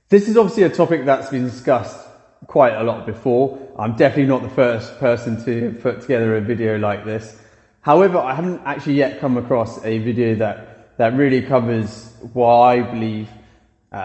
This is obviously a topic that's been discussed quite a lot before. I'm definitely not the first person to put together a video like this. However, I haven't actually yet come across a video that really covers why I believe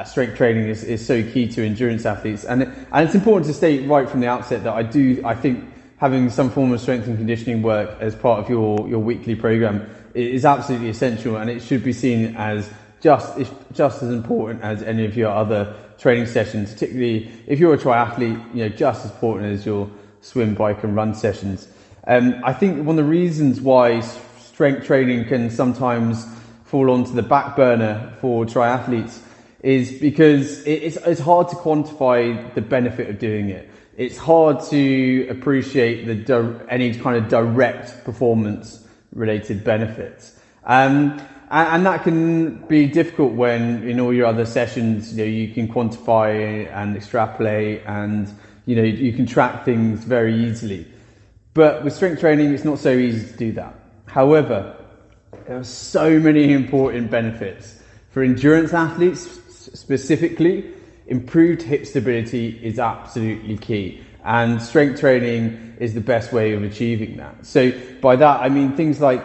strength training is so key to endurance athletes. And it's important to state right from the outset that I think having some form of strength and conditioning work as part of your weekly program is absolutely essential, and it should be seen as just as important as any of your other training sessions, particularly if you're a triathlete, just as important as your swim, bike and run sessions. I think one of the reasons why strength training can sometimes fall onto the back burner for triathletes is because it's hard to quantify the benefit of doing it. It's hard to appreciate any kind of direct performance related benefits. And that can be difficult when in all your other sessions, you can quantify and extrapolate and, you can track things very easily. But with strength training, it's not so easy to do that. However, there are so many important benefits. For endurance athletes specifically, improved hip stability is absolutely key. And strength training is the best way of achieving that. So by that, I mean things like,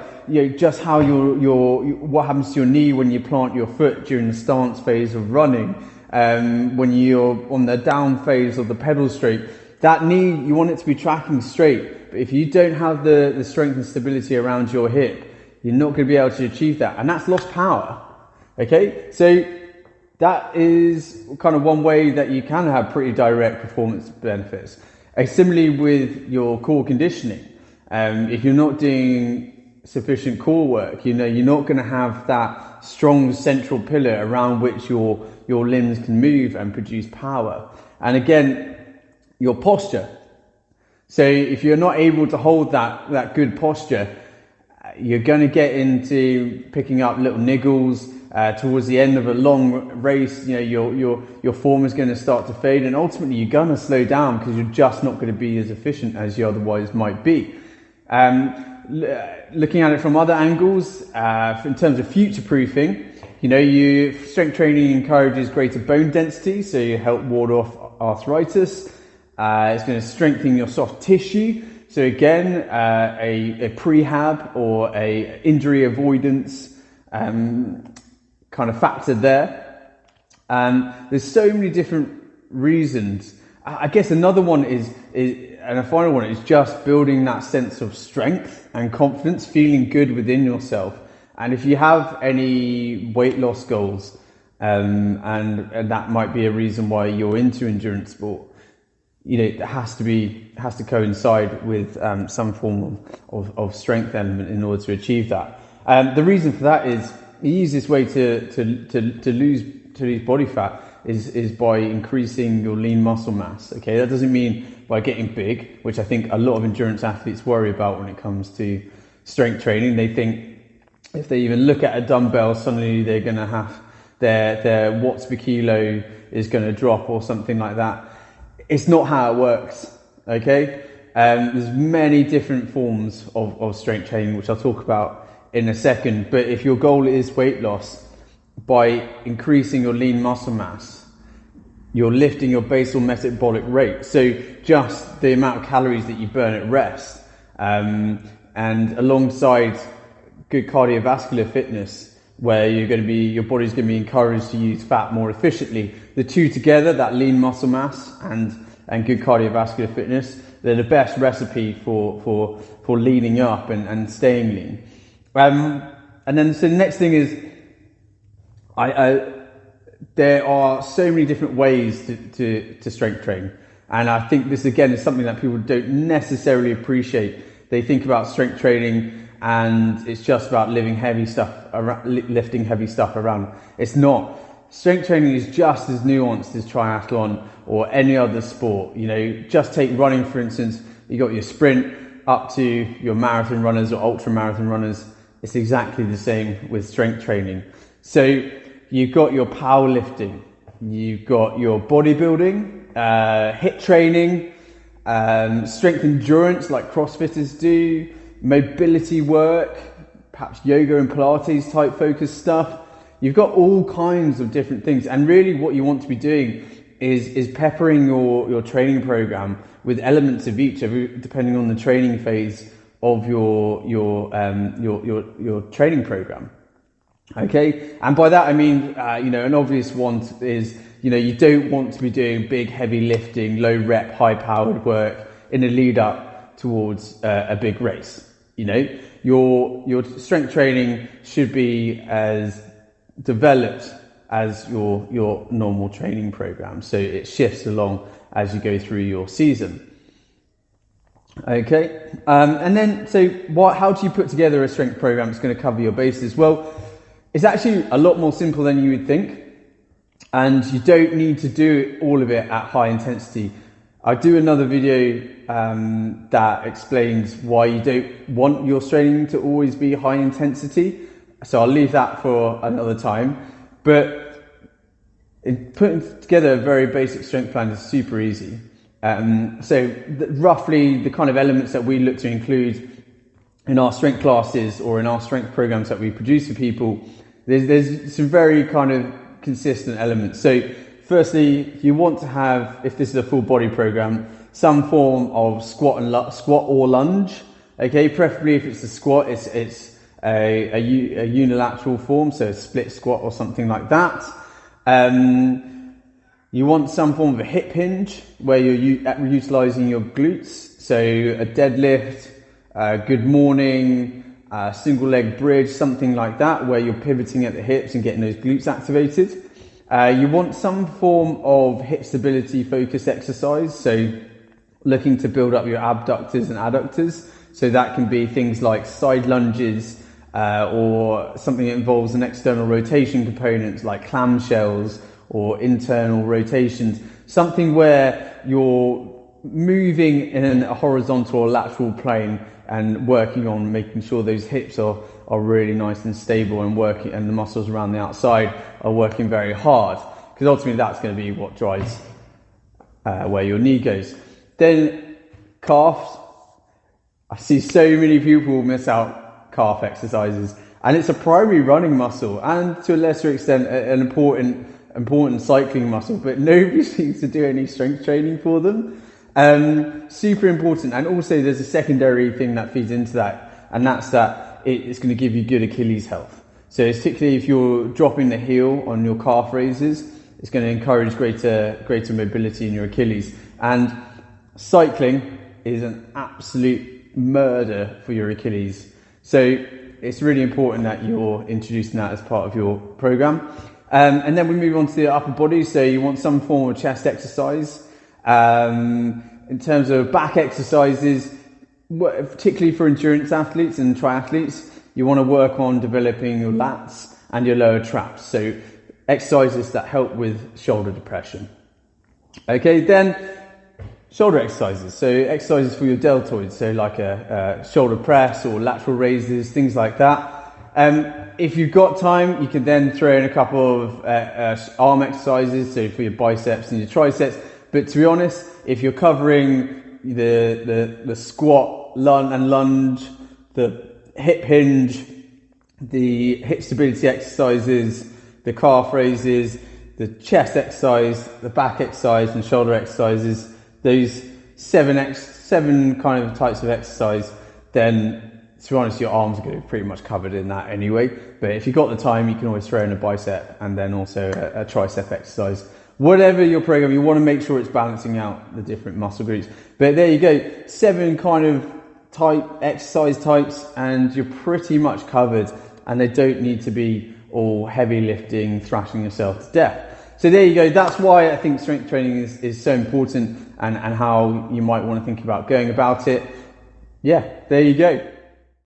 just how what happens to your knee when you plant your foot during the stance phase of running, when you're on the down phase of the pedal stroke. That knee, you want it to be tracking straight, but if you don't have the strength and stability around your hip, you're not going to be able to achieve that, and that's lost power. Okay, so that is kind of one way that you can have pretty direct performance benefits. Similarly with your core conditioning, if you're not doing sufficient core work, you're not going to have that strong central pillar around which your limbs can move and produce power. And again, your posture. So if you're not able to hold that good posture, you're going to get into picking up little niggles towards the end of a long race. Your form is going to start to fade, and ultimately you're going to slow down because you're just not going to be as efficient as you otherwise might be. Looking at it from other angles, in terms of future proofing, strength training encourages greater bone density, so you help ward off arthritis. It's going to strengthen your soft tissue. So again, a prehab or a injury avoidance kind of factor there. There's so many different reasons. I guess another one and a final one is just building that sense of strength and confidence, feeling good within yourself. And if you have any weight loss goals, and that might be a reason why you're into endurance sport, it has to coincide with some form of strength element in order to achieve that. The reason for that is the easiest way to lose body fat is by increasing your lean muscle mass. Okay, that doesn't mean by getting big, which I think a lot of endurance athletes worry about when it comes to strength training. They think if they even look at a dumbbell, suddenly they're going to have their watts per kilo is going to drop or something like that. It's not how it works. Okay, there's many different forms of strength training, which I'll talk about in a second. But if your goal is weight loss, by increasing your lean muscle mass, you're lifting your basal metabolic rate, so just the amount of calories that you burn at rest, and alongside good cardiovascular fitness, where your body's going to be encouraged to use fat more efficiently. The two together, that lean muscle mass and good cardiovascular fitness, they're the best recipe for leaning up and staying lean. And then so the next thing is, there are so many different ways to strength train, and I think this again is something that people don't necessarily appreciate. They think about strength training and it's just about lifting heavy stuff around. It's not. Strength training is just as nuanced as triathlon or any other sport. Just take running for instance. You got your sprint up to your marathon runners or ultra marathon runners. It's exactly the same with strength training. So you've got your powerlifting, you've got your bodybuilding, HIIT training, strength endurance like CrossFitters do, mobility work, perhaps yoga and Pilates type focused stuff. You've got all kinds of different things, and really what you want to be doing is peppering your training program with elements of each, depending on the training phase of your training program. Okay, and by that I mean, an obvious one is, you don't want to be doing big, heavy lifting, low rep, high powered work in the lead up towards a big race. Your strength training should be as developed as your normal training program, so it shifts along as you go through your season. Okay, and then how do you put together a strength program that's going to cover your bases? Well, it's actually a lot more simple than you would think, and you don't need to do all of it at high intensity. I'll do another video that explains why you don't want your training to always be high intensity, so I'll leave that for another time. But putting together a very basic strength plan is super easy. Roughly the kind of elements that we look to include in our strength classes or in our strength programs that we produce for people, there's some very kind of consistent elements. So firstly, you want to have, if this is a full body program, some form of squat or lunge. Okay, preferably if it's a squat, it's a unilateral form, so a split squat or something like that. You want some form of a hip hinge where you're utilizing your glutes, so a deadlift, good morning, single leg bridge, something like that, where you're pivoting at the hips and getting those glutes activated. You want some form of hip stability focus exercise, so looking to build up your abductors and adductors. So that can be things like side lunges, or something that involves an external rotation components like clamshells or internal rotations, something where you're moving in a horizontal or lateral plane and working on making sure those hips are really nice and stable and working, and the muscles around the outside are working very hard, because ultimately that's going to be what drives where your knee goes. Then calves. I see so many people miss out calf exercises, and it's a primary running muscle and to a lesser extent an important cycling muscle, but nobody seems to do any strength training for them. Super important. And also there's a secondary thing that feeds into that, and that's that it's going to give you good Achilles health. So particularly if you're dropping the heel on your calf raises, it's going to encourage greater mobility in your Achilles. And cycling is an absolute murder for your Achilles. So it's really important that you're introducing that as part of your program. And then we move on to the upper body. So you want some form of chest exercise. In terms of back exercises, particularly for endurance athletes and triathletes, you want to work on developing your lats and your lower traps. So exercises that help with shoulder depression. Okay, then shoulder exercises. So exercises for your deltoids. So like a shoulder press or lateral raises, things like that. If you've got time, you can then throw in a couple of arm exercises, so for your biceps and your triceps. But to be honest, if you're covering the squat, lunge, the hip hinge, the hip stability exercises, the calf raises, the chest exercise, the back exercise and shoulder exercises, those seven kind of types of exercise, then to be honest, your arms are going to be pretty much covered in that anyway. But if you've got the time, you can always throw in a bicep and then also a tricep exercise. Whatever your program, you want to make sure it's balancing out the different muscle groups. But there you go, 7 kind of exercise types, and you're pretty much covered, and they don't need to be all heavy lifting, thrashing yourself to death. So there you go, that's why I think strength training is so important, and how you might want to think about going about it. Yeah, there you go.